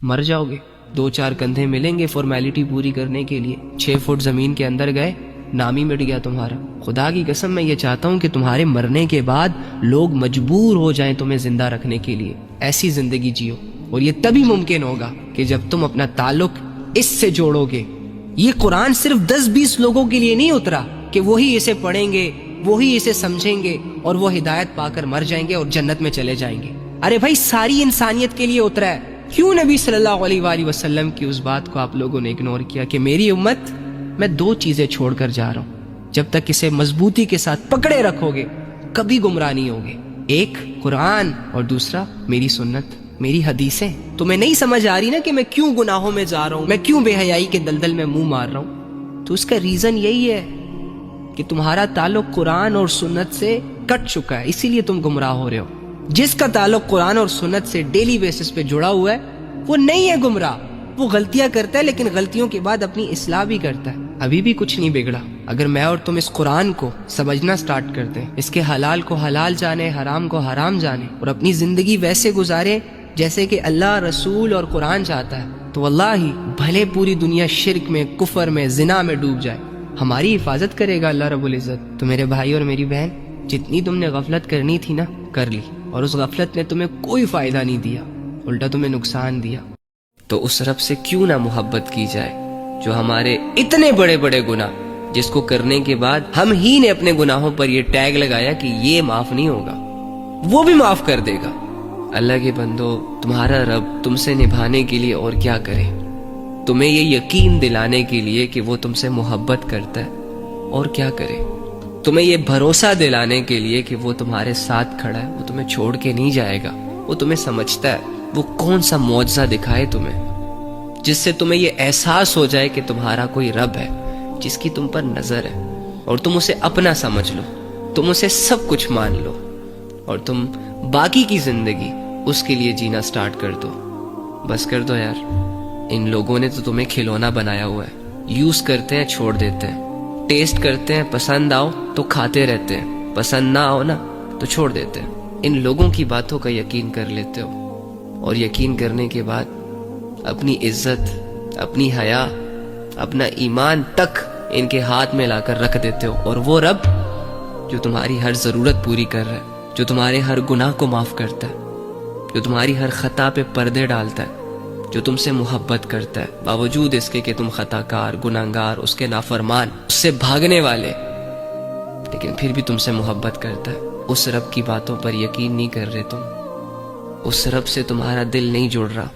مر جاؤ گے، 2-4 کندھے ملیں گے فارمیلٹی پوری کرنے کے لیے، 6 فٹ زمین کے اندر گئے، نام ہی مٹ گیا تمہارا۔ خدا کی قسم میں یہ چاہتا ہوں کہ تمہارے مرنے کے بعد لوگ مجبور ہو جائیں تمہیں زندہ رکھنے کے لیے، ایسی زندگی جیو۔ اور یہ تبھی ممکن ہوگا کہ جب تم اپنا تعلق اس سے جوڑو گے۔ یہ قرآن صرف 10-20 لوگوں کے لیے نہیں اترا کہ وہی اسے پڑھیں گے، وہی اسے سمجھیں گے اور وہ ہدایت پا کر مر جائیں گے اور جنت میں چلے جائیں گے۔ ارے بھائی ساری انسانیت کے لیے اترا ہے۔ کیوں نبی صلی اللہ علیہ وآلہ وسلم کی اس بات کو آپ لوگوں نے اگنور کیا کہ میری امت میں 2 چیزیں چھوڑ کر جا رہا ہوں، جب تک اسے مضبوطی کے ساتھ پکڑے رکھو گے کبھی گمراہ نہیں ہوگے، ایک قرآن اور دوسرا میری سنت، میری حدیثیں۔ تمہیں نہیں سمجھ آ رہی نا کہ میں کیوں گناہوں میں جا رہا ہوں، میں کیوں بے حیائی کے دلدل میں منہ مار رہا ہوں؟ تو اس کا ریزن یہی ہے کہ تمہارا تعلق قرآن اور سنت سے کٹ چکا ہے، اسی لیے تم گمراہ ہو رہے ہو۔ جس کا تعلق قرآن اور سنت سے ڈیلی بیسس پہ جڑا ہوا ہے وہ نہیں ہے گمراہ، وہ غلطیاں کرتا ہے لیکن غلطیوں کے بعد اپنی اصلاح بھی کرتا ہے، ابھی بھی کچھ نہیں بگڑا۔ اگر میں اور تم اس قرآن کو سمجھنا سٹارٹ کرتے ہیں، اس کے حلال کو حلال جانے، حرام کو حرام جانے اور اپنی زندگی ویسے گزارے جیسے کہ اللہ، رسول اور قرآن چاہتا ہے، تو واللہ بھلے پوری دنیا شرک میں، کفر میں، زنا میں ڈوب جائے، ہماری حفاظت کرے گا اللہ رب العزت۔ تو میرے بھائی اور میری بہن، جتنی تم نے غفلت کرنی تھی نا کر لی، اور اس غفلت نے تمہیں کوئی فائدہ نہیں دیا، الٹا تمہیں نقصان دیا۔ تو اس رب سے کیوں نہ محبت کی جائے جو ہمارے اتنے بڑے بڑے گناہ، جس کو کرنے کے بعد ہم ہی نے اپنے گناہوں پر یہ ٹیگ لگایا کہ یہ معاف نہیں ہوگا، وہ بھی معاف کر دے گا۔ اللہ کے بندو، تمہارا رب تم سے نبھانے کے لیے اور کیا کرے؟ تمہیں یہ یقین دلانے کے لیے کہ وہ تم سے محبت کرتا ہے، اور کیا کرے؟ تمہیں یہ بھروسہ دلانے کے لیے کہ وہ تمہارے ساتھ کھڑا ہے، وہ تمہیں چھوڑ کے نہیں جائے گا، وہ تمہیں سمجھتا ہے۔ وہ کون سا معجزہ دکھائے تمہیں جس سے تمہیں یہ احساس ہو جائے کہ تمہارا کوئی رب ہے جس کی تم پر نظر ہے، اور تم اسے اپنا سمجھ لو، تم اسے سب کچھ مان لو، اور تم باقی کی زندگی اس کے لیے جینا سٹارٹ کر دو۔ بس کر دو یار، ان لوگوں نے تو تمہیں کھلونا بنایا ہوا ہے، یوز کرتے ہیں چھوڑ دیتے ہیں، ٹیسٹ کرتے ہیں، پسند آؤ تو کھاتے رہتے ہیں، پسند نہ آؤ نا تو چھوڑ دیتے ہیں۔ ان لوگوں کی باتوں کا یقین کر لیتے ہو، اور یقین کرنے کے بعد اپنی عزت، اپنی حیا، اپنا ایمان تک ان کے ہاتھ میں لا کر رکھ دیتے ہو۔ اور وہ رب جو تمہاری ہر ضرورت پوری کر رہا ہے، جو تمہارے ہر گناہ کو معاف کرتا ہے، جو تمہاری ہر خطا پہ پردے ڈالتا ہے، جو تم سے محبت کرتا ہے باوجود اس کے کہ تم خطا کار، گناہگار، اس کے نافرمان، اس سے بھاگنے والے، لیکن پھر بھی تم سے محبت کرتا ہے۔ اس رب کی باتوں پر یقین نہیں کر رہے تم، اس رب سے تمہارا دل نہیں جڑ رہا۔